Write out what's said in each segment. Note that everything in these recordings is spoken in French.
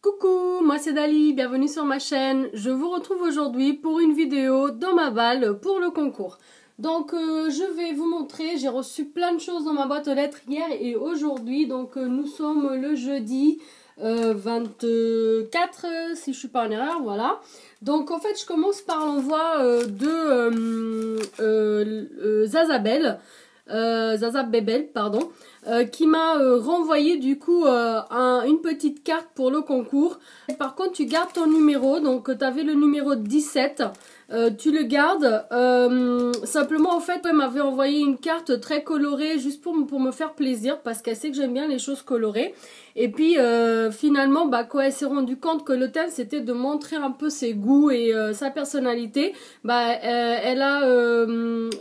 Coucou, moi c'est Dali, bienvenue sur ma chaîne. Je vous retrouve aujourd'hui pour une vidéo dans ma balle pour le concours. Donc je vais vous montrer, j'ai reçu plein de choses dans ma boîte aux lettres hier et aujourd'hui. Donc nous sommes le jeudi 24 si je suis pas en erreur, voilà. Donc en fait je commence par l'envoi de Zazabel. Zaza Bebel, pardon, qui m'a renvoyé du coup une petite carte pour le concours. Et par contre, tu gardes ton numéro, donc tu avais le numéro 17, tu le gardes. Simplement, en fait, elle m'avait envoyé une carte très colorée juste pour me faire plaisir parce qu'elle sait que j'aime bien les choses colorées. Et puis finalement, quand elle s'est rendue compte que le thème c'était de montrer un peu ses goûts et sa personnalité, elle a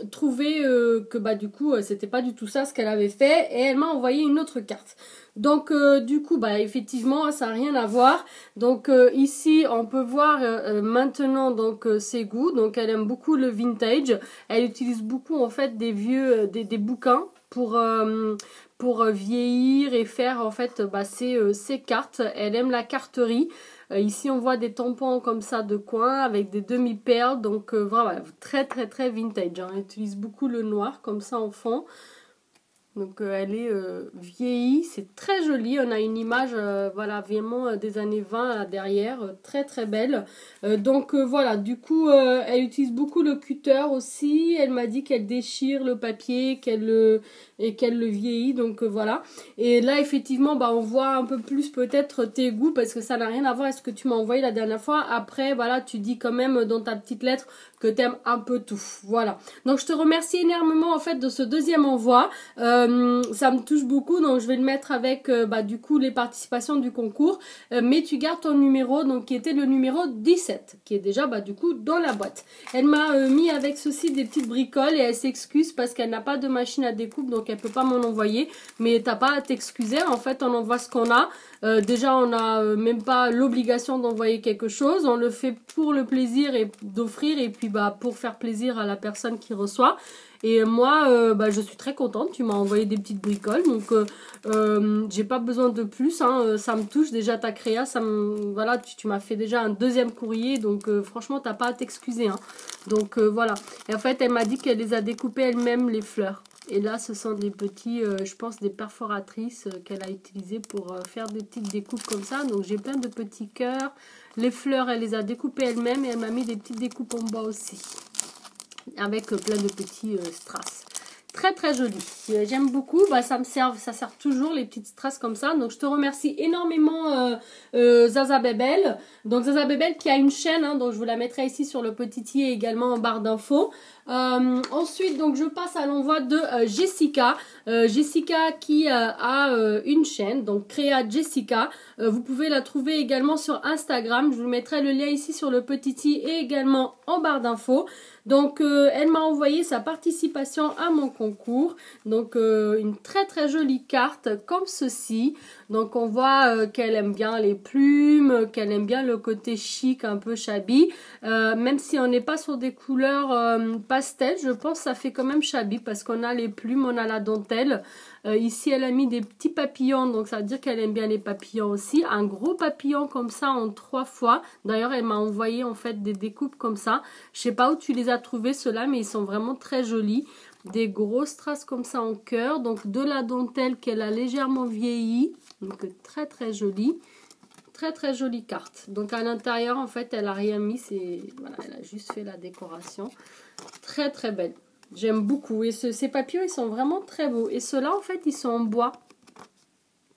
trouvé que du coup c'était pas du tout ça ce qu'elle avait fait et elle m'a envoyé une autre carte. Donc du coup effectivement ça n'a rien à voir. Donc ici on peut voir maintenant donc ses goûts. Donc elle aime beaucoup le vintage. Elle utilise beaucoup en fait des vieux des bouquins pour vieillir et faire en fait ses cartes. Elle aime la carterie. Ici on voit des tampons comme ça de coin avec des demi-perles. Donc voilà, très très très vintage. Elle utilise beaucoup le noir comme ça en fond. Donc elle est vieillie, c'est très joli, on a une image voilà vraiment des années 20 là, derrière, très très belle. Donc voilà, du coup elle utilise beaucoup le cutter aussi, elle m'a dit qu'elle déchire le papier, qu'elle le vieillit, donc voilà. Et là effectivement on voit un peu plus peut-être tes goûts parce que ça n'a rien à voir avec ce que tu m'as envoyé la dernière fois. Après voilà, tu dis quand même dans ta petite lettre que tu aimes un peu tout, voilà. Donc je te remercie énormément en fait de ce deuxième envoi. Ça me touche beaucoup, donc je vais le mettre avec du coup les participations du concours, mais tu gardes ton numéro, donc qui était le numéro 17, qui est déjà du coup dans la boîte. Elle m'a mis avec ceci des petites bricoles et elle s'excuse parce qu'elle n'a pas de machine à découpe, donc elle peut pas m'en envoyer, mais t'as pas à t'excuser, en fait on envoie ce qu'on a. Déjà on n'a même pas l'obligation d'envoyer quelque chose, on le fait pour le plaisir et d'offrir et puis pour faire plaisir à la personne qui reçoit. Et moi, je suis très contente. Tu m'as envoyé des petites bricoles, donc j'ai pas besoin de plus. Hein, ça me touche déjà ta créa. Voilà, tu m'as fait déjà un deuxième courrier, donc franchement, t'as pas à t'excuser. Hein. Donc voilà. Et en fait, elle m'a dit qu'elle les a découpées elle-même les fleurs. Et là, ce sont des petits, je pense, des perforatrices qu'elle a utilisées pour faire des petites découpes comme ça. Donc j'ai plein de petits cœurs. Les fleurs, elle les a découpées elle-même et elle m'a mis des petites découpes en bas aussi, avec plein de petits strass. Très très joli. J'aime beaucoup. Ça sert toujours les petites strass comme ça. Donc je te remercie énormément Zaza Bebel. Donc Zaza Bebel qui a une chaîne, hein, donc je vous la mettrai ici sur le petit i et également en barre d'infos. Ensuite donc je passe à l'envoi de Jessica. Jessica qui a une chaîne, donc Créa Jessica. Vous pouvez la trouver également sur Instagram. Je vous mettrai le lien ici sur le petit i et également en barre d'infos. Donc elle m'a envoyé sa participation à mon concours. Donc une très très jolie carte comme ceci. Donc on voit qu'elle aime bien les plumes, qu'elle aime bien le côté chic, un peu shabby. Même si on n'est pas sur des couleurs pastel, je pense que ça fait quand même shabby parce qu'on a les plumes, on a la dentelle. Ici elle a mis des petits papillons, donc ça veut dire qu'elle aime bien les papillons aussi. Un gros papillon comme ça en 3 fois. D'ailleurs elle m'a envoyé en fait des découpes comme ça. Je sais pas où tu les as trouvés ceux-là, mais ils sont vraiment très jolis. Des grosses strass comme ça en cœur, donc de la dentelle qu'elle a légèrement vieilli. Donc très très jolie. Très très jolie carte. Donc à l'intérieur en fait elle a rien mis, voilà, elle a juste fait la décoration. Très très belle. J'aime beaucoup. Et ces papillons ils sont vraiment très beaux. Et ceux-là en fait ils sont en bois.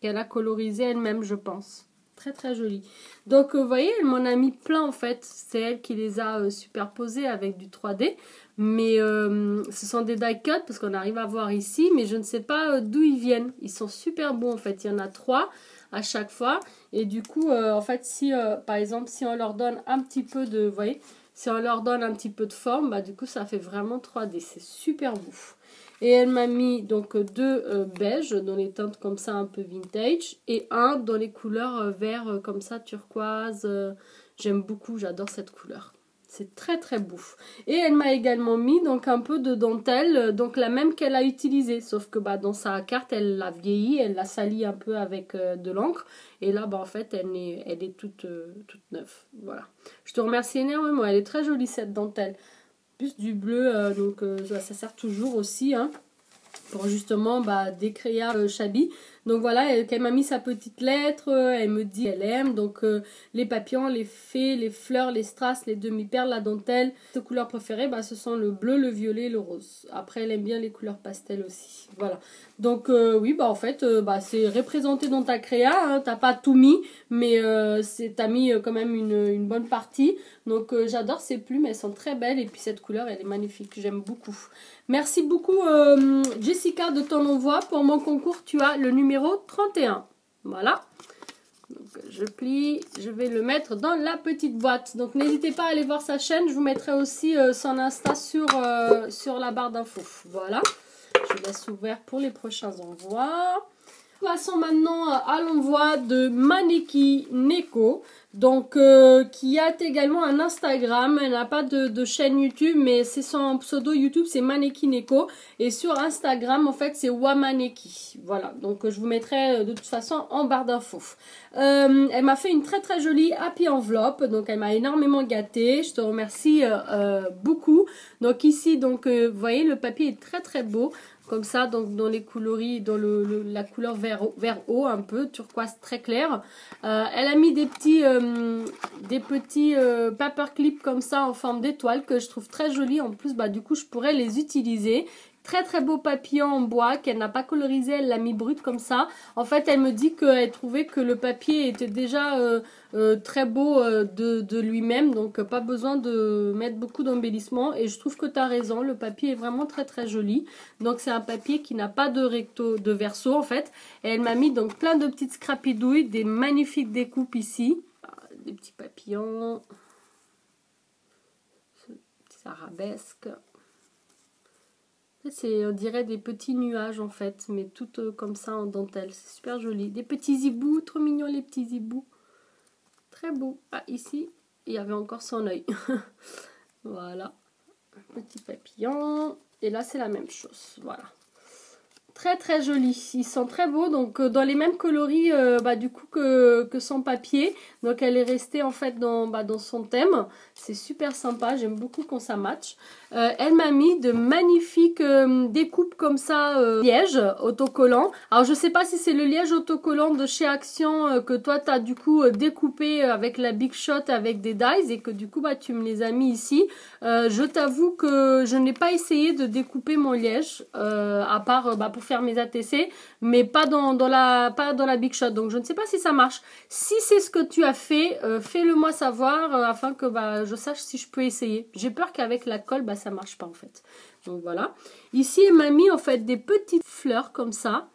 Qu'elle a colorisé elle-même je pense. Très très joli. Donc vous voyez elle m'en a mis plein en fait. C'est elle qui les a superposés avec du 3D. Mais ce sont des die cut parce qu'on arrive à voir ici. Mais je ne sais pas d'où ils viennent. Ils sont super beaux en fait. Il y en a 3 à chaque fois. Et du coup en fait si par exemple si on leur donne un petit peu de... Vous voyez, si on leur donne un petit peu de forme, du coup ça fait vraiment 3D. C'est super beau. Et elle m'a mis donc 2 beiges dans les teintes comme ça un peu vintage. Et un dans les couleurs vert comme ça turquoise. J'aime beaucoup, j'adore cette couleur. C'est très très beau. Et elle m'a également mis donc un peu de dentelle, donc la même qu'elle a utilisée. Sauf que bah, dans sa carte, elle l'a vieilli, elle l'a sali un peu avec de l'encre. Et là, bah, en fait, elle est toute neuve. Voilà. Je te remercie énormément. Elle est très jolie cette dentelle. Plus du bleu, donc ça sert toujours aussi. Hein, pour justement bah, des créas Chabi. Donc voilà, elle m'a mis sa petite lettre, elle me dit qu'elle aime, donc les papillons, les fées, les fleurs, les strass, les demi-perles, la dentelle. Ses couleurs préférées, bah, ce sont le bleu, le violet et le rose. Après, elle aime bien les couleurs pastel aussi. Voilà. Donc oui, bah en fait, bah, c'est représenté dans ta créa, hein, t'as pas tout mis, mais t'as mis quand même une bonne partie. Donc j'adore ces plumes, elles sont très belles et puis cette couleur, elle est magnifique, j'aime beaucoup. Merci beaucoup Jessica de ton envoi. Pour mon concours, tu as le numéro 31. Voilà. Donc, je plie, je vais le mettre dans la petite boîte. Donc n'hésitez pas à aller voir sa chaîne. Je vous mettrai aussi son Insta sur la barre d'infos. Voilà. Je laisse ouvert pour les prochains envois. Passons maintenant à l'envoi de Maneki Neko, donc qui a également un Instagram. Elle n'a pas de chaîne YouTube, mais c'est son pseudo YouTube, c'est Maneki Neko, et sur Instagram en fait c'est Wamaneki. Voilà, donc je vous mettrai de toute façon en barre d'infos. Elle m'a fait une très très jolie happy enveloppe, donc elle m'a énormément gâtée. Je te remercie beaucoup. Donc ici, donc vous voyez, le papier est très très beau. Comme ça, donc dans les coloris, dans la couleur vert eau, un peu turquoise très clair. Elle a mis des petits paperclips comme ça en forme d'étoile que je trouve très jolis. En plus, bah, du coup, je pourrais les utiliser. Très très beau papillon en bois qu'elle n'a pas colorisé, elle l'a mis brut comme ça. En fait, elle me dit qu'elle trouvait que le papier était déjà très beau de lui-même, donc pas besoin de mettre beaucoup d'embellissement. Et je trouve que tu as raison, le papier est vraiment très très joli. Donc c'est un papier qui n'a pas de verso en fait. Et elle m'a mis donc plein de petites scrapidouilles, des magnifiques découpes ici. Des petits papillons, petits arabesques. On dirait des petits nuages en fait, mais tout comme ça en dentelle. C'est super joli. Des petits hiboux, trop mignons les petits hiboux. Très beau. Ah, ici, il y avait encore son œil. Voilà. Un petit papillon. Et là, c'est la même chose. Voilà. Très très jolis, ils sont très beaux, donc dans les mêmes coloris bah, du coup que son papier. Donc elle est restée en fait dans son thème, c'est super sympa, j'aime beaucoup quand ça match. Elle m'a mis de magnifiques découpes comme ça, liège autocollant. Alors je sais pas si c'est le liège autocollant de chez Action que toi tu as du coup découpé avec la Big Shot avec des dies et que du coup bah, tu me les as mis ici. Je t'avoue que je n'ai pas essayé de découper mon liège à part bah, pour faire mes ATC, mais pas dans la Big Shot, donc je ne sais pas si ça marche. Si c'est ce que tu as fait, fais-le moi savoir afin que bah, je sache si je peux essayer. J'ai peur qu'avec la colle bah, ça marche pas en fait. Donc voilà. Ici elle m'a mis en fait des petites fleurs comme ça.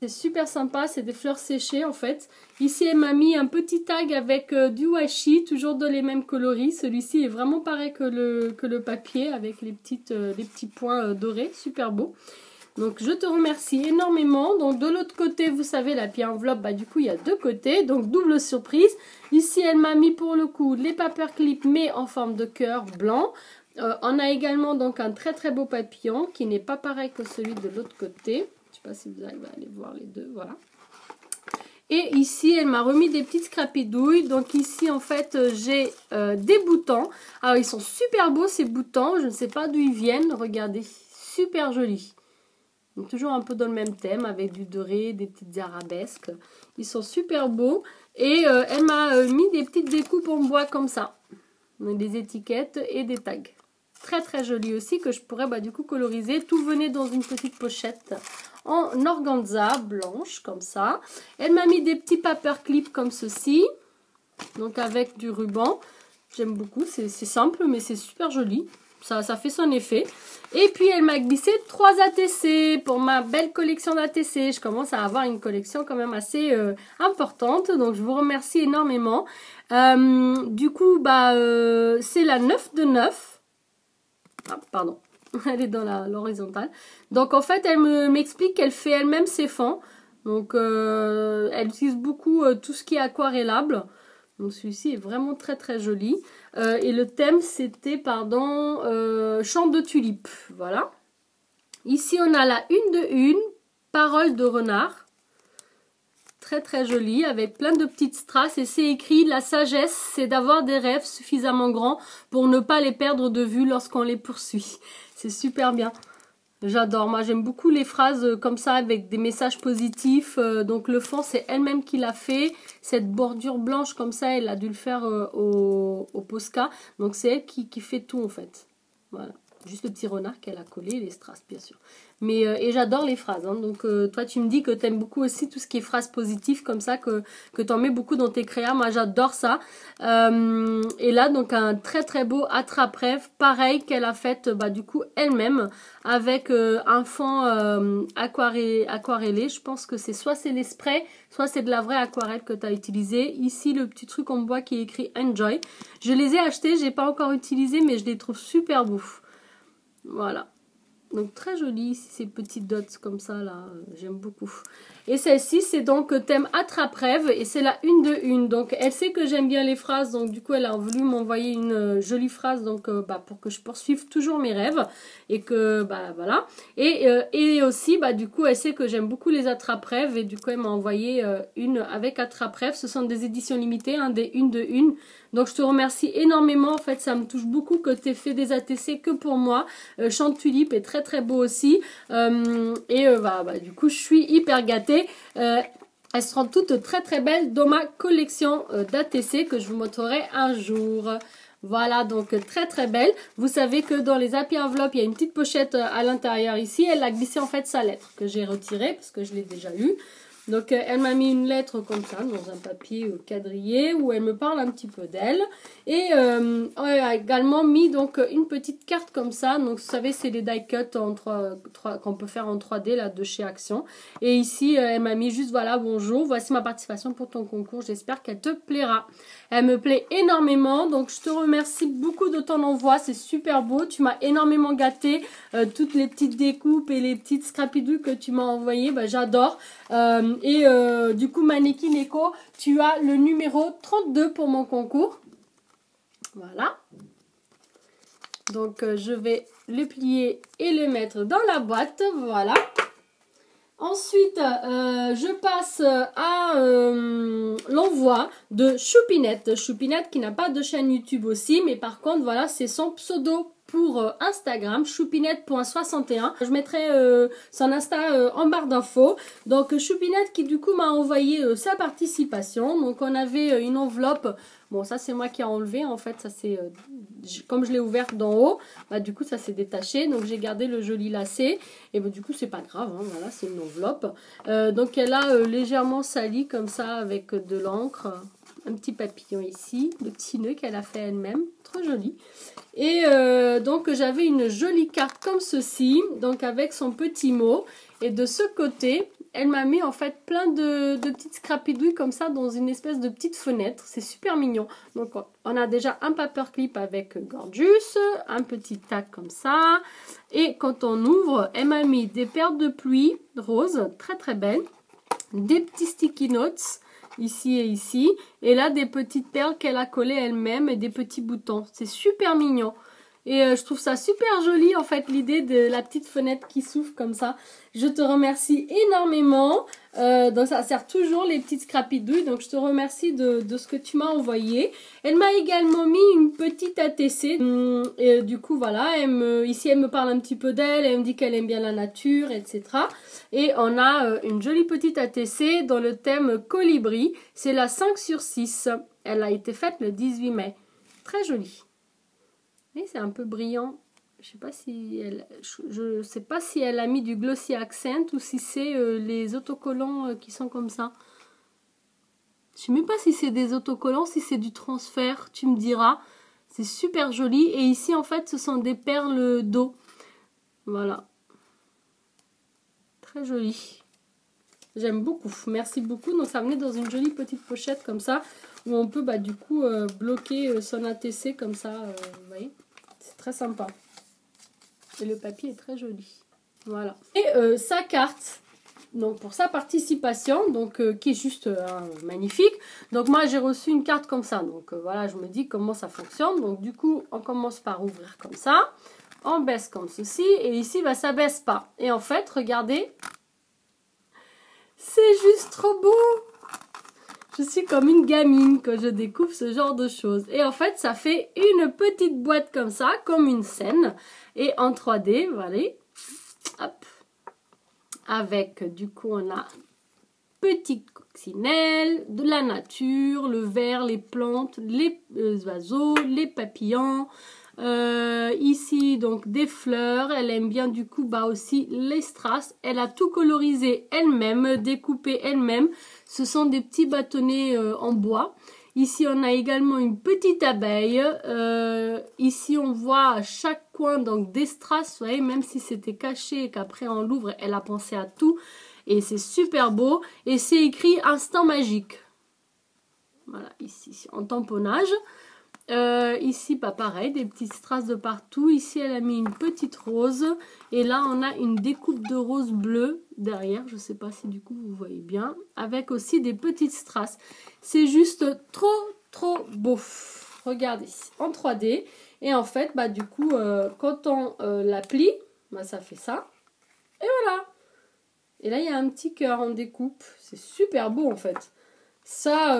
C'est super sympa, c'est des fleurs séchées en fait. Ici elle m'a mis un petit tag avec du washi, toujours dans les mêmes coloris. Celui-ci est vraiment pareil que le papier avec les petits points dorés, super beau. Donc je te remercie énormément. Donc de l'autre côté, vous savez, la pierre enveloppe, bah, du coup il y a deux côtés, donc double surprise. Ici elle m'a mis pour le coup les paperclips mais en forme de cœur blanc. On a également donc un très très beau papillon qui n'est pas pareil que celui de l'autre côté. Je ne sais pas si vous arrivez à aller voir les deux, voilà. Et ici, elle m'a remis des petites scrapidouilles. Donc ici, en fait, j'ai des boutons. Alors, ils sont super beaux, ces boutons. Je ne sais pas d'où ils viennent. Regardez, super jolis. Donc, toujours un peu dans le même thème, avec du doré, des petites arabesques. Ils sont super beaux. Et elle m'a mis des petites découpes en bois comme ça. Donc, des étiquettes et des tags. Très très joli aussi, que je pourrais bah, du coup coloriser. Tout venait dans une petite pochette en organza blanche comme ça. Elle m'a mis des petits paperclips comme ceci, donc avec du ruban. J'aime beaucoup, c'est simple mais c'est super joli. Ça fait son effet. Et puis elle m'a glissé 3 ATC pour ma belle collection d'ATC. Je commence à avoir une collection quand même assez importante, donc je vous remercie énormément. Du coup, bah, c'est la 9 de 9. Ah, pardon, elle est dans l'horizontale. Donc en fait, elle m'explique qu'elle fait elle-même ses fonds. Donc elle utilise beaucoup tout ce qui est aquarellable. Donc celui-ci est vraiment très très joli. Et le thème c'était, pardon, chant de tulipe. Voilà. Ici on a la une de une, parole de renard. Très très joli, avec plein de petites strass. Et c'est écrit, la sagesse c'est d'avoir des rêves suffisamment grands pour ne pas les perdre de vue lorsqu'on les poursuit. C'est super bien. J'adore, moi j'aime beaucoup les phrases comme ça avec des messages positifs. Donc le fond c'est elle-même qui l'a fait. Cette bordure blanche comme ça, elle a dû le faire au Posca. Donc c'est elle qui fait tout en fait. Voilà, juste le petit renard qu'elle a collé, les strass bien sûr. Mais et j'adore les phrases. Hein. Donc toi tu me dis que tu aimes beaucoup aussi tout ce qui est phrases positives comme ça, que tu en mets beaucoup dans tes créas. Moi j'adore ça. Et là donc un très très beau attrape-rêve, pareil qu'elle a fait du coup elle-même avec un fond aquarellé. Je pense que c'est soit c'est les sprays, soit c'est de la vraie aquarelle que tu as utilisé. Ici le petit truc en bois qui est écrit Enjoy. Je les ai achetés, j'ai pas encore utilisé mais je les trouve super beaux. Voilà. Donc très joli ici, ces petites dots comme ça là, j'aime beaucoup. Et celle-ci c'est donc thème attrape-rêve et c'est la une de une. Donc elle sait que j'aime bien les phrases, donc du coup elle a voulu m'envoyer une jolie phrase donc pour que je poursuive toujours mes rêves et que voilà. Et aussi du coup elle sait que j'aime beaucoup les attrape-rêves et du coup elle m'a envoyé une avec attrape-rêve. Ce sont des éditions limitées, hein, des une de une. Donc je te remercie énormément, en fait ça me touche beaucoup que tu aies fait des ATC que pour moi. Chant de tulipe est très très beau aussi. Du coup je suis hyper gâtée. Elles seront toutes très très belles dans ma collection d'ATC que je vous montrerai un jour. Voilà, donc très très belle. Vous savez que dans les Happy Enveloppes, il y a une petite pochette à l'intérieur ici. Elle a glissé en fait sa lettre que j'ai retirée parce que je l'ai déjà lue. Donc elle m'a mis une lettre comme ça dans un papier quadrillé où elle me parle un petit peu d'elle. Et elle a également mis donc une petite carte comme ça. Donc vous savez c'est les die cut en 3 qu'on peut faire en 3D là de chez Action. Et ici elle m'a mis juste voilà bonjour, voici ma participation pour ton concours, j'espère qu'elle te plaira. Elle me plaît énormément, donc je te remercie beaucoup de ton envoi, c'est super beau, tu m'as énormément gâté, toutes les petites découpes et les petites scrapidouilles que tu m'as envoyées, j'adore. Du coup Maneki Neko, tu as le numéro 32 pour mon concours. Voilà. Donc je vais le plier et le mettre dans la boîte, voilà. Ensuite, je passe à l'envoi de Choupinette. Choupinette qui n'a pas de chaîne YouTube aussi, mais par contre, voilà, c'est son pseudo pour Instagram, choupinette.61. Je mettrai son Insta en barre d'infos. Donc, Choupinette qui du coup m'a envoyé sa participation. Donc, on avait une enveloppe. Bon, ça, c'est moi qui ai enlevé. En fait, ça c'est comme je l'ai ouverte d'en haut, du coup, ça s'est détaché. Donc, j'ai gardé le joli lacet. Et du coup, c'est pas grave. Hein, voilà, c'est une enveloppe. Donc, elle a légèrement sali comme ça avec de l'encre. Un petit papillon ici. Le petit nœud qu'elle a fait elle-même. Trop joli. Et donc, j'avais une jolie carte comme ceci. Donc, avec son petit mot. Et de ce côté, elle m'a mis en fait plein de petites scrapidouilles comme ça dans une espèce de petite fenêtre. C'est super mignon. Donc on a déjà un paperclip avec Gorgeous, un petit tag comme ça. Et quand on ouvre, elle m'a mis des perles de pluie roses, très très belles. Des petits sticky notes, ici et ici. Et là, des petites perles qu'elle a collées elle-même et des petits boutons. C'est super mignon. Et je trouve ça super joli en fait l'idée de la petite fenêtre qui s'ouvre comme ça. Je te remercie énormément. Donc ça sert toujours les petites scrapidouilles. Donc je te remercie de ce que tu m'as envoyé. Elle m'a également mis une petite ATC. Et du coup voilà, ici elle me parle un petit peu d'elle. Elle me dit qu'elle aime bien la nature, etc. Et on a une jolie petite ATC dans le thème colibri. C'est la 5/6. Elle a été faite le 18 mai. Très jolie. Et c'est un peu brillant. Je sais pas si elle a mis du glossy accent ou si c'est les autocollants qui sont comme ça. Je sais même pas si c'est des autocollants, si c'est du transfert, tu me diras. C'est super joli. Et ici en fait ce sont des perles d'eau. Voilà. Très joli. J'aime beaucoup. Merci beaucoup. Donc ça venait dans une jolie petite pochette comme ça. Où on peut du coup bloquer son ATC comme ça. Vous voyez. C'est très sympa. Et le papier est très joli. Voilà. Et sa carte. donc pour sa participation, donc qui est juste magnifique. Donc moi j'ai reçu une carte comme ça, donc voilà, je me dis comment ça fonctionne. Donc du coup on commence par ouvrir comme ça, on baisse comme ceci, et ici bah, ça baisse pas. Et en fait regardez, c'est juste trop beau. Je suis comme une gamine quand je découvre ce genre de choses. Et en fait, ça fait une petite boîte comme ça, comme une scène. Et en 3D, voilà. Hop. Avec, du coup, on a petite coccinelle, de la nature, le verre, les plantes, les oiseaux, les papillons. Ici, donc, des fleurs. Elle aime bien, du coup, bah aussi les strass. Elle a tout colorisé elle-même, découpé elle-même. Ce sont des petits bâtonnets en bois. Ici, on a également une petite abeille. Ici, on voit à chaque coin donc des strass. Vous voyez, même si c'était caché et qu'après on l'ouvre, elle a pensé à tout. Et c'est super beau. Et c'est écrit Instant Magique. Voilà, ici, en tamponnage. Ici, pas pareil, des petites strass de partout. Ici, elle a mis une petite rose. Et là, on a une découpe de rose bleue derrière. Je ne sais pas si du coup, vous voyez bien. Avec aussi des petites strass. C'est juste trop beau. Regardez, en 3D. Et en fait, bah, du coup, quand on la plie, bah, ça fait ça. Et voilà. Et là, il y a un petit cœur en découpe. C'est super beau, en fait. Ça,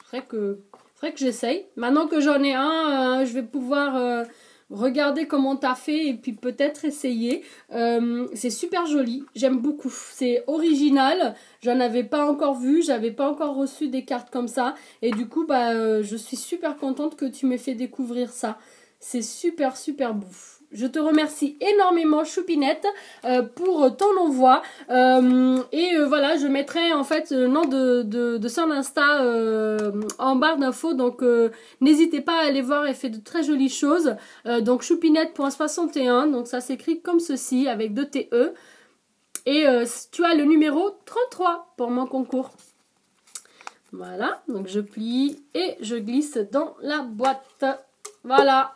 faudrait que j'essaye. Maintenant que j'en ai un, je vais pouvoir regarder comment t'as fait et puis peut-être essayer. C'est super joli, j'aime beaucoup. C'est original, j'en avais pas encore vu, j'avais pas encore reçu des cartes comme ça. Et du coup, bah, je suis super contente que tu m'aies fait découvrir ça. C'est super beau. Je te remercie énormément Choupinette pour ton envoi voilà, je mettrai en fait le nom de son Insta en barre d'infos, donc n'hésitez pas à aller voir, elle fait de très jolies choses. Donc choupinette.61, donc ça s'écrit comme ceci avec 2 TE et tu as le numéro 33 pour mon concours. Voilà, donc je plie et je glisse dans la boîte. Voilà.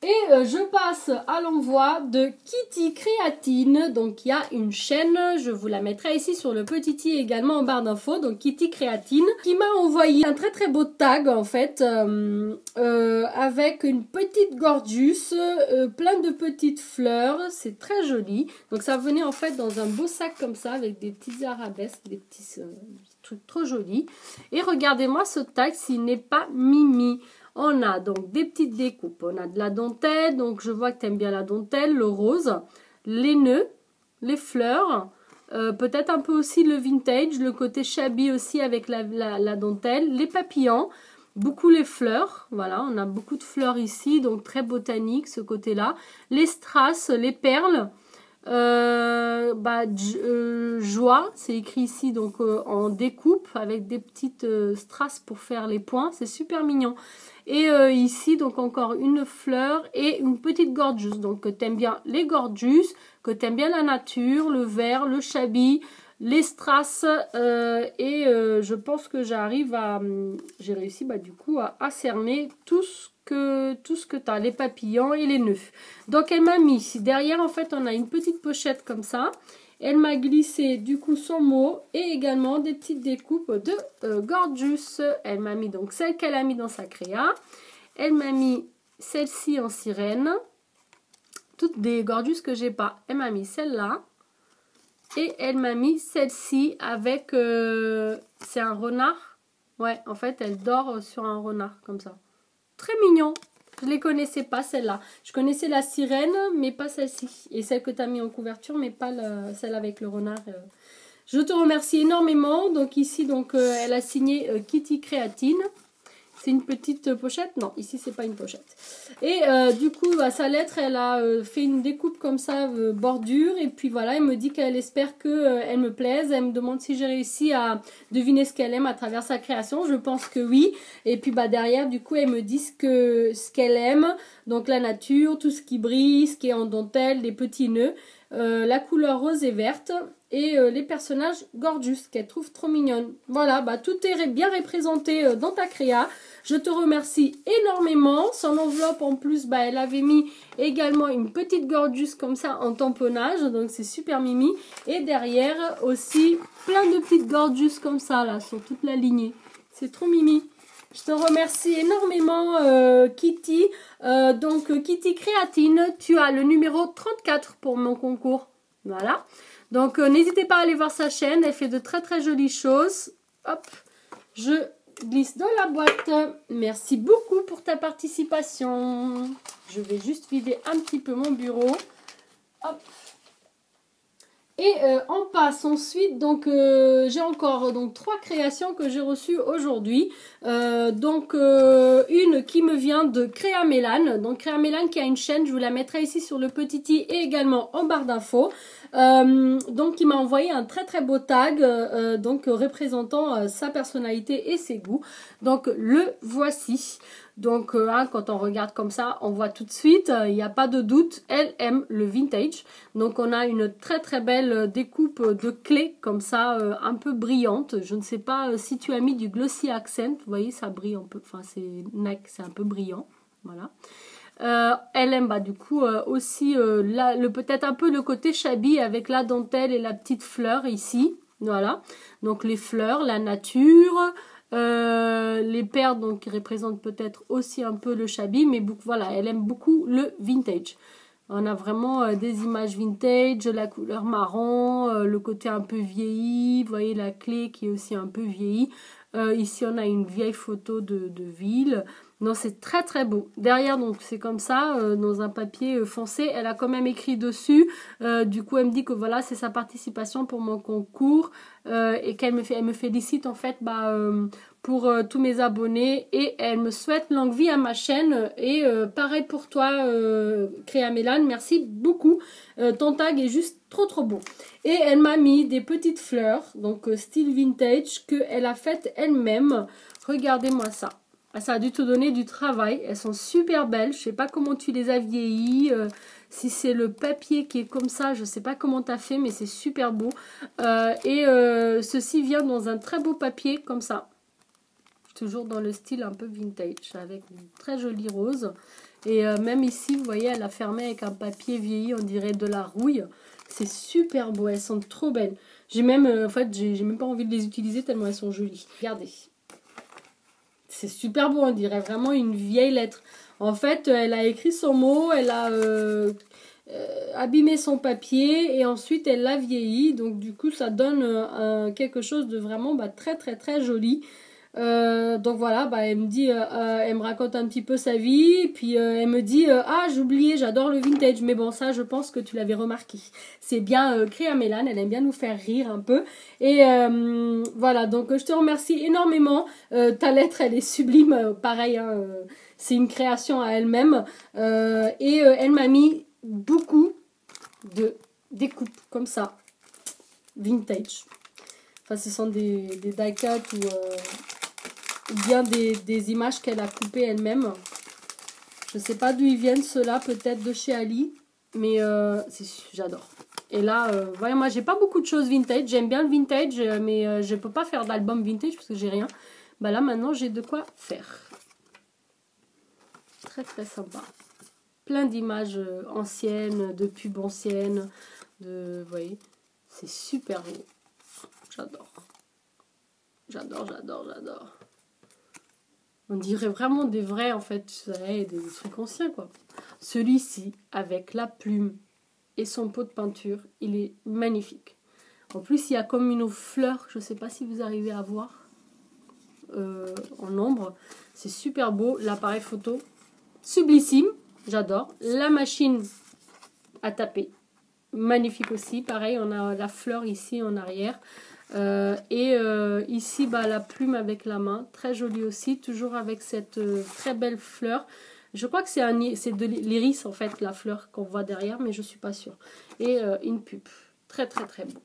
Et je passe à l'envoi de Kitty Créatine. Donc il y a une chaîne, je vous la mettrai ici sur le petit i également en barre d'infos. Donc Kitty Créatine qui m'a envoyé un très beau tag en fait avec une petite gorgeous, plein de petites fleurs. C'est très joli. Donc ça venait en fait dans un beau sac comme ça avec des petits arabesques, des petits trucs trop jolis. Et regardez-moi ce tag s'il n'est pas mimi. On a donc des petites découpes, on a de la dentelle, donc je vois que tu aimes bien la dentelle, le rose, les nœuds, les fleurs, peut-être un peu aussi le vintage, le côté shabby aussi avec la dentelle, les papillons, beaucoup les fleurs, voilà, on a beaucoup de fleurs ici, donc très botanique ce côté-là, les strass, les perles, joie, c'est écrit ici donc en découpe avec des petites strass pour faire les points, c'est super mignon. Et ici, donc encore une fleur et une petite gorgeous. Donc que tu aimes bien les gorgeous, que tu aimes bien la nature, le vert, le shabby, les strass. Je pense que j'ai réussi bah, du coup à cerner tout ce que tu as, les papillons et les nœuds. Donc elle m'a mis ici. Derrière, en fait, on a une petite pochette comme ça. Elle m'a glissé du coup son mot et également des petites découpes de gorgeous. Elle m'a mis donc celle qu'elle a mis dans sa créa. Elle m'a mis celle-ci en sirène. Toutes des gorgeous que j'ai pas. Elle m'a mis celle-là. Et elle m'a mis celle-ci avec... c'est un renard. Ouais, en fait, elle dort sur un renard comme ça. Très mignon. Je ne les connaissais pas, celle-là. Je connaissais la sirène, mais pas celle-ci. Et celle que tu as mis en couverture, mais pas celle avec le renard. Je te remercie énormément. Donc ici, donc, elle a signé Kitty Créatine. C'est une petite pochette? Non, ici, c'est pas une pochette. Et du coup, bah, sa lettre, elle a fait une découpe comme ça, bordure. Et puis voilà, elle me dit qu'elle espère qu'elle me plaise. Elle me demande si j'ai réussi à deviner ce qu'elle aime à travers sa création. Je pense que oui. Et puis bah, derrière, du coup, elle me dit ce qu'elle aime. Donc la nature, tout ce qui brille, ce qui est en dentelle, des petits nœuds. la couleur rose et verte et les personnages gorgeous qu'elle trouve trop mignonnes. Voilà, bah, tout est bien représenté dans ta créa. Je te remercie énormément. Son enveloppe en plus, bah, elle avait mis également une petite gorgeous comme ça en tamponnage. Donc c'est super mimi. Et derrière aussi plein de petites gorgeous comme ça là sur toute la lignée. C'est trop mimi. Je te remercie énormément Kitty. Donc Kitty Créatine, tu as le numéro 34 pour mon concours. Voilà. Donc n'hésitez pas à aller voir sa chaîne. Elle fait de très très jolies choses. Hop, je glisse dans la boîte. Merci beaucoup pour ta participation. Je vais juste vider un petit peu mon bureau. Hop. Et on passe ensuite, donc j'ai encore donc 3 créations que j'ai reçues aujourd'hui. Une qui me vient de Créa Mélane. Donc Créa Mélane qui a une chaîne, je vous la mettrai ici sur le petit i et également en barre d'infos. Donc il m'a envoyé un très très beau tag représentant sa personnalité et ses goûts. Donc le voici. Donc quand on regarde comme ça, on voit tout de suite, il n'y a pas de doute, elle aime le vintage. Donc on a une très très belle découpe de clés comme ça, un peu brillante. Je ne sais pas si tu as mis du glossy accent, vous voyez ça brille un peu, enfin c'est un peu brillant, voilà. Elle aime du coup aussi peut-être un peu le côté shabby avec la dentelle et la petite fleur ici, voilà. Donc les fleurs, la nature, les perles donc qui représentent peut-être aussi un peu le shabby, mais voilà, elle aime beaucoup le vintage. On a vraiment des images vintage, la couleur marron, le côté un peu vieilli, vous voyez la clé qui est aussi un peu vieillie. Ici on a une vieille photo de ville. Non, c'est très très beau. Derrière, donc c'est comme ça, dans un papier foncé. Elle a quand même écrit dessus. Du coup, elle me dit que voilà, c'est sa participation pour mon concours et elle me félicite en fait pour tous mes abonnés et elle me souhaite longue vie à ma chaîne. Et pareil pour toi, Créa Mélane, merci beaucoup. Ton tag est juste trop trop beau. Et elle m'a mis des petites fleurs, donc style vintage, qu'elle a faites elle-même. Regardez-moi ça. Ça a dû te donner du travail. Elles sont super belles. Je sais pas comment tu les as vieillies. Si c'est le papier qui est comme ça, je sais pas comment tu as fait, mais c'est super beau. Ceci vient dans un très beau papier comme ça. Toujours dans le style un peu vintage, avec une très jolie rose. Et même ici, vous voyez, elle a fermé avec un papier vieilli, on dirait de la rouille. C'est super beau, elles sont trop belles. J'ai même, en fait, j'ai même pas envie de les utiliser tellement elles sont jolies. Regardez. C'est super beau, on dirait vraiment une vieille lettre. En fait, elle a écrit son mot, elle a abîmé son papier et ensuite elle l'a vieilli. Donc du coup, ça donne quelque chose de vraiment très très très joli. Donc voilà, elle me dit, elle me raconte un petit peu sa vie, puis elle me dit, ah j'ai oublié, j'adore le vintage, mais bon ça je pense que tu l'avais remarqué. C'est bien Créa Mélane, elle aime bien nous faire rire un peu, et voilà, donc je te remercie énormément, ta lettre elle est sublime, pareil, hein, c'est une création à elle-même, elle m'a mis beaucoup de découpes comme ça, vintage. Enfin ce sont des die-cut ou bien des images qu'elle a coupées elle-même. Je ne sais pas d'où ils viennent ceux-là, peut-être de chez Ali, mais j'adore. Et là, voilà, moi j'ai pas beaucoup de choses vintage, j'aime bien le vintage, mais je peux pas faire d'album vintage parce que j'ai rien. Là maintenant j'ai de quoi faire. Très très sympa. Plein d'images anciennes, de pubs anciennes, vous voyez, c'est super beau. J'adore. J'adore, j'adore, j'adore. On dirait vraiment des vrais, en fait, des trucs anciens, quoi. Celui-ci, avec la plume et son pot de peinture, il est magnifique. En plus, il y a comme une fleur, je ne sais pas si vous arrivez à voir, en ombre. C'est super beau. L'appareil photo, sublissime, j'adore. La machine à taper, magnifique aussi. Pareil, on a la fleur ici en arrière. Ici la plume avec la main, très jolie aussi, toujours avec cette très belle fleur. Je crois que c'est de l'iris en fait, la fleur qu'on voit derrière, mais je suis pas sûre. Et une pub, très très très beau.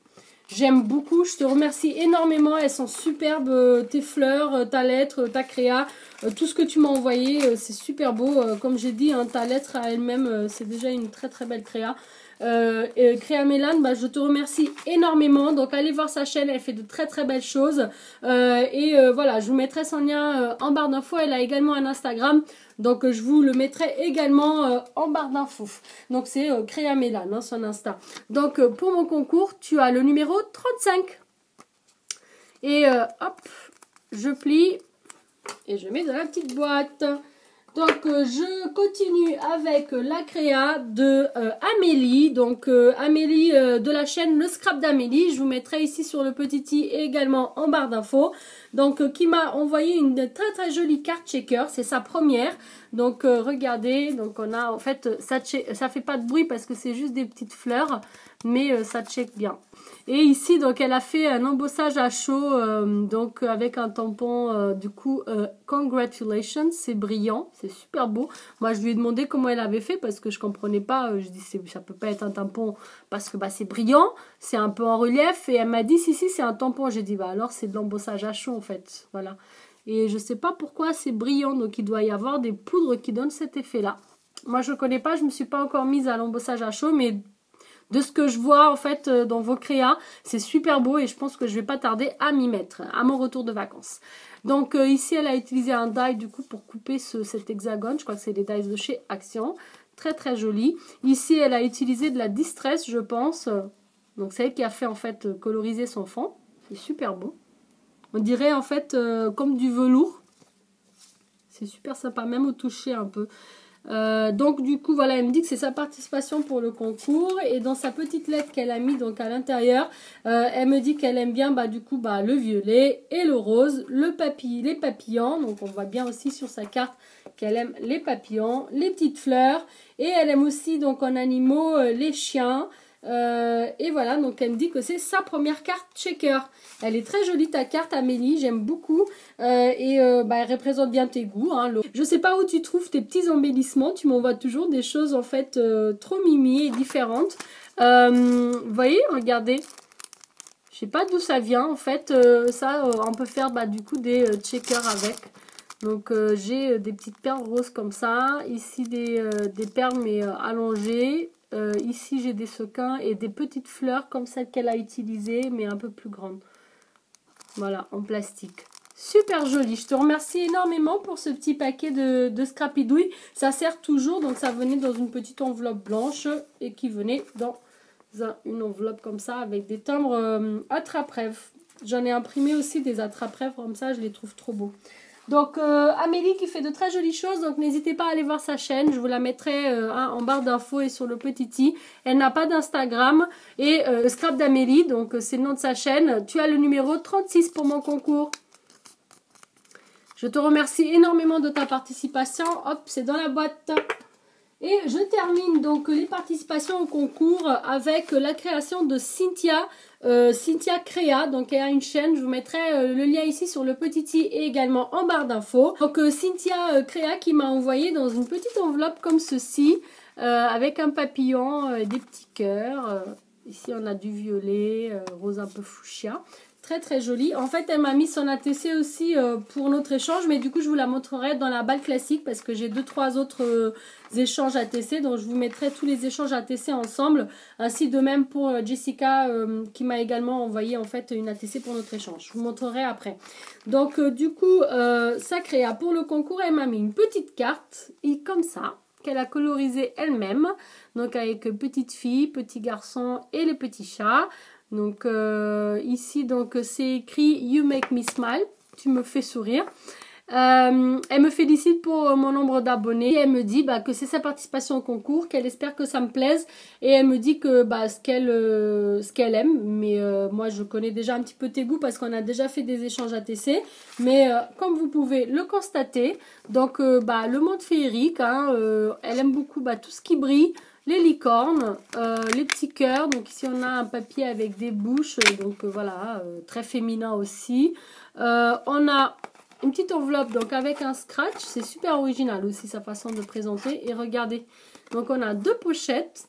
J'aime beaucoup, je te remercie énormément, elles sont superbes, tes fleurs, ta lettre, ta créa, tout ce que tu m'as envoyé, c'est super beau. Comme j'ai dit, hein, ta lettre à elle-même, c'est déjà une très très belle créa. Créa Mélane, bah, je te remercie énormément. Donc allez voir sa chaîne, elle fait de très très belles choses. Voilà, je vous mettrai son lien en barre d'infos. Elle a également un Instagram. Donc je vous le mettrai également en barre d'infos. Donc c'est Créa Mélane, hein, son Insta. Donc pour mon concours, tu as le numéro 35. Et hop, je plie et je mets dans la petite boîte. Donc je continue avec la créa de Amélie. Donc Amélie de la chaîne Le Scrap d'Amélie. Je vous mettrai ici sur le petit i et également en barre d'infos. Donc qui m'a envoyé une très très jolie carte shaker. C'est sa première. Donc regardez. Donc on a en fait ça fait pas de bruit parce que c'est juste des petites fleurs. Mais ça check bien. Et ici, donc, elle a fait un embossage à chaud, donc avec un tampon, du coup, congratulations, c'est brillant, c'est super beau. Moi, je lui ai demandé comment elle avait fait parce que je comprenais pas. Je dis, ça peut pas être un tampon parce que bah, c'est brillant, c'est un peu en relief. Et elle m'a dit, si, c'est un tampon. J'ai dit, bah alors, c'est de l'embossage à chaud, en fait. Voilà. Et je sais pas pourquoi c'est brillant, donc il doit y avoir des poudres qui donnent cet effet-là. Moi, je connais pas, je me suis pas encore mise à l'embossage à chaud, mais de ce que je vois en fait dans vos créas, c'est super beau et je pense que je vais pas tarder à m'y mettre à mon retour de vacances. Donc ici elle a utilisé un die du coup pour couper cet hexagone, je crois que c'est des dies de chez Action, très très joli. Ici elle a utilisé de la distress je pense, donc c'est elle qui a fait en fait coloriser son fond, c'est super beau. On dirait en fait comme du velours, c'est super sympa même au toucher un peu. Donc du coup voilà, elle me dit que c'est sa participation pour le concours et dans sa petite lettre qu'elle a mis donc à l'intérieur, elle me dit qu'elle aime bien du coup le violet et le rose, les papillons, donc on voit bien aussi sur sa carte qu'elle aime les papillons, les petites fleurs et elle aime aussi donc en animaux les chiens. Et voilà, donc elle me dit que c'est sa première carte shaker. Elle est très jolie ta carte Amélie, j'aime beaucoup. Elle représente bien tes goûts. Hein. Je sais pas où tu trouves tes petits embellissements, tu m'envoies toujours des choses en fait trop mimi et différentes. Vous voyez, regardez. Je sais pas d'où ça vient en fait. On peut faire du coup des shakers avec. Donc j'ai des petites perles roses comme ça. Ici des perles mais allongées. Ici j'ai des sequins et des petites fleurs comme celle qu'elle a utilisée mais un peu plus grandes. Voilà, en plastique. Super joli, je te remercie énormément pour ce petit paquet de scrapidouilles. Ça sert toujours, donc ça venait dans une petite enveloppe blanche et qui venait dans une enveloppe comme ça avec des timbres attrape-rêve. J'en ai imprimé aussi des attrape-rêve comme ça, je les trouve trop beaux. Donc Amélie qui fait de très jolies choses, donc n'hésitez pas à aller voir sa chaîne, je vous la mettrai en barre d'infos et sur le petit i. Elle n'a pas d'Instagram et Scrap d'Amélie, donc c'est le nom de sa chaîne. Tu as le numéro 36 pour mon concours. Je te remercie énormément de ta participation. Hop, c'est dans la boîte. Et je termine donc les participations au concours avec la création de Cynthia. Cynthia Créa, donc elle a une chaîne, je vous mettrai le lien ici sur le petit i et également en barre d'infos. Donc Cynthia Créa qui m'a envoyé dans une petite enveloppe comme ceci, avec un papillon et des petits cœurs. Ici on a du violet, rose un peu fuchsia. Très très jolie. En fait, elle m'a mis son ATC aussi pour notre échange, mais du coup, je vous la montrerai dans la balle classique parce que j'ai 2-3 autres échanges ATC, donc je vous mettrai tous les échanges ATC ensemble, ainsi de même pour Jessica qui m'a également envoyé en fait une ATC pour notre échange. Je vous montrerai après. Donc du coup, ça créa pour le concours, elle m'a mis une petite carte comme ça qu'elle a colorisée elle-même, donc avec petite fille, petit garçon et les petits chats. Donc ici donc c'est écrit You make me smile, tu me fais sourire. Elle me félicite pour mon nombre d'abonnés et elle me dit que c'est sa participation au concours, qu'elle espère que ça me plaise et elle me dit que ce qu'elle aime, mais moi je connais déjà un petit peu tes goûts parce qu'on a déjà fait des échanges ATC, mais comme vous pouvez le constater, donc le monde féerique, hein, elle aime beaucoup tout ce qui brille. Les licornes, les petits cœurs, donc ici on a un papier avec des bouches, donc voilà, très féminin aussi. On a une petite enveloppe donc avec un scratch, c'est super original aussi sa façon de présenter. Et regardez, donc on a 2 pochettes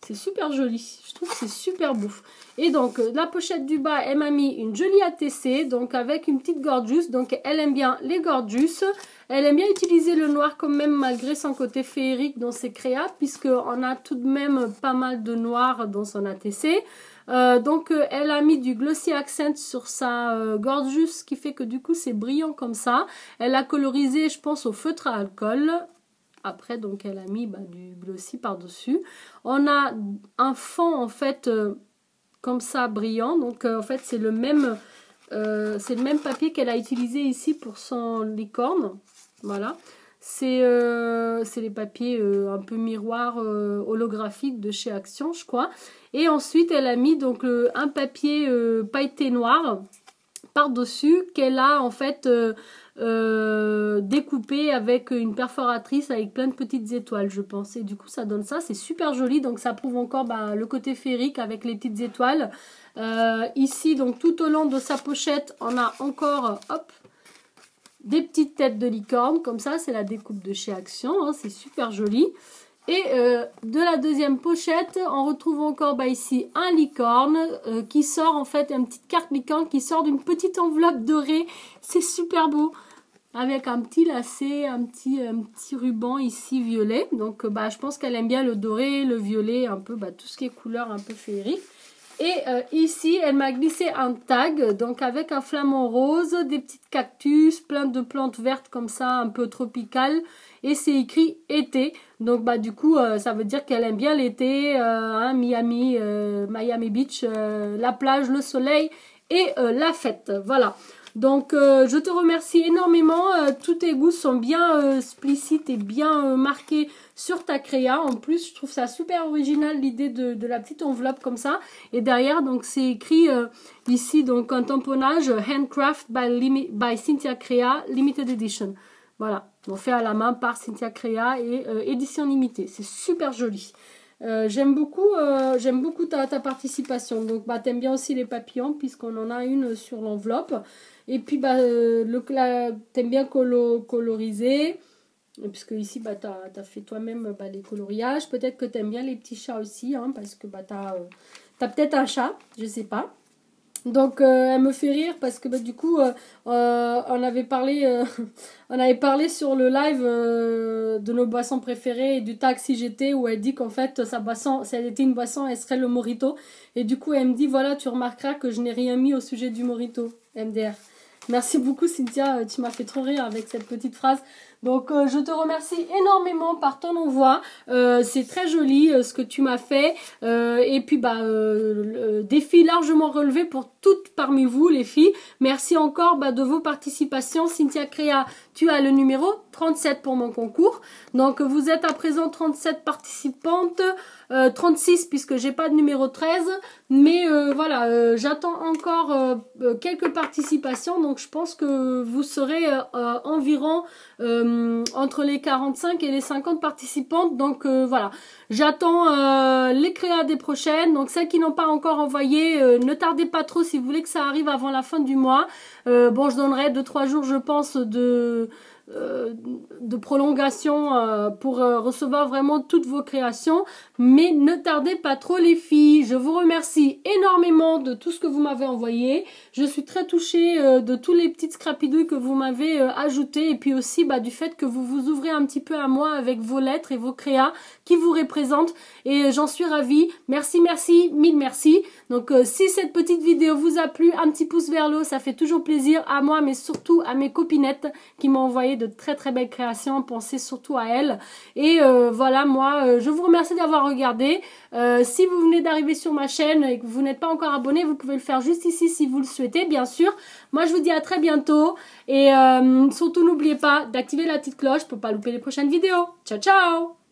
C'est super joli. Je trouve que c'est super beau. Et donc, la pochette du bas, elle m'a mis une jolie ATC, donc avec une petite gorgeous. Donc, elle aime bien les gorgeous. Elle aime bien utiliser le noir quand même, malgré son côté féerique dans ses créas, puisqu'on a tout de même pas mal de noir dans son ATC. Donc, elle a mis du glossy accent sur sa gorgeous, ce qui fait que du coup, c'est brillant comme ça. Elle a colorisé, je pense, au feutre à alcool. Après, donc, elle a mis du glossy par-dessus. On a un fond, en fait, comme ça, brillant. Donc, en fait, c'est le même papier qu'elle a utilisé ici pour son licorne. Voilà. C'est les papiers un peu miroir holographique de chez Action, je crois. Et ensuite, elle a mis donc un papier pailleté noir par-dessus qu'elle a, en fait... découpé avec une perforatrice avec plein de petites étoiles, je pense, et du coup ça donne ça, c'est super joli. Donc ça prouve encore le côté féerique avec les petites étoiles. Ici, donc tout au long de sa pochette, on a encore hop, des petites têtes de licorne comme ça, c'est la découpe de chez Action, hein, c'est super joli. Et de la deuxième pochette, on retrouve encore ici un licorne qui sort, en fait, une petite carte licorne qui sort d'une petite enveloppe dorée. C'est super beau. Avec un petit lacet, un petit ruban ici violet. Donc je pense qu'elle aime bien le doré, le violet, un peu tout ce qui est couleur un peu féerique. Et ici, elle m'a glissé un tag, donc avec un flamant rose, des petites cactus, plein de plantes vertes comme ça, un peu tropicales. Et c'est écrit été. Donc du coup, ça veut dire qu'elle aime bien l'été, Miami, Miami Beach, la plage, le soleil et la fête. Voilà. Donc, je te remercie énormément. Tous tes goûts sont bien explicites et bien marqués sur ta créa. En plus, je trouve ça super original, l'idée de la petite enveloppe comme ça. Et derrière, donc, c'est écrit ici, donc, un tamponnage Handcraft by Cynthia Crea Limited Edition. Voilà, donc fait à la main par Cynthia Crea et édition limitée. C'est super joli. J'aime beaucoup ta participation. Donc, t'aimes bien aussi les papillons, puisqu'on en a une sur l'enveloppe. Et puis, t'aimes bien coloriser. Puisque ici, t'as fait toi-même les coloriages. Peut-être que t'aimes bien les petits chats aussi, hein, parce que t'as peut-être un chat, je sais pas. Donc, elle me fait rire parce que du coup, on avait parlé sur le live de nos boissons préférées et du tag si j'étais, où elle dit qu'en fait, sa boisson, si elle était une boisson, elle serait le mojito. Et du coup, elle me dit, voilà, tu remarqueras que je n'ai rien mis au sujet du mojito, MDR. Merci beaucoup, Cynthia, tu m'as fait trop rire avec cette petite phrase. Donc, je te remercie énormément par ton envoi. C'est très joli ce que tu m'as fait. Et puis, défi largement relevé pour toutes parmi vous, les filles. Merci encore de vos participations. Cynthia Crea, tu as le numéro 37 pour mon concours. Donc, vous êtes à présent 37 participantes. 36 puisque j'ai pas de numéro 13. Mais voilà, j'attends encore quelques participations. Donc, je pense que vous serez environ... entre les 45 et les 50 participantes. Donc voilà, j'attends les créas des prochaines. Donc celles qui n'ont pas encore envoyé, ne tardez pas trop si vous voulez que ça arrive avant la fin du mois. Bon, je donnerai 2-3 jours, je pense, de prolongation pour recevoir vraiment toutes vos créations, mais ne tardez pas trop les filles. Je vous remercie énormément de tout ce que vous m'avez envoyé. Je suis très touchée de tous les petites scrapidouilles que vous m'avez ajoutées, et puis aussi du fait que vous vous ouvrez un petit peu à moi avec vos lettres et vos créas qui vous représentent, et j'en suis ravie. Merci, mille merci. Donc si cette petite vidéo vous a plu, un petit pouce vers le haut, ça fait toujours plaisir à moi, mais surtout à mes copinettes qui m'ont envoyé de très très belles créations. Pensez surtout à elles. Et voilà, moi je vous remercie d'avoir regardé. Si vous venez d'arriver sur ma chaîne et que vous n'êtes pas encore abonné, vous pouvez le faire juste ici si vous le souhaitez, bien sûr. Moi je vous dis à très bientôt, et surtout n'oubliez pas d'activer la petite cloche pour pas louper les prochaines vidéos. Ciao ciao!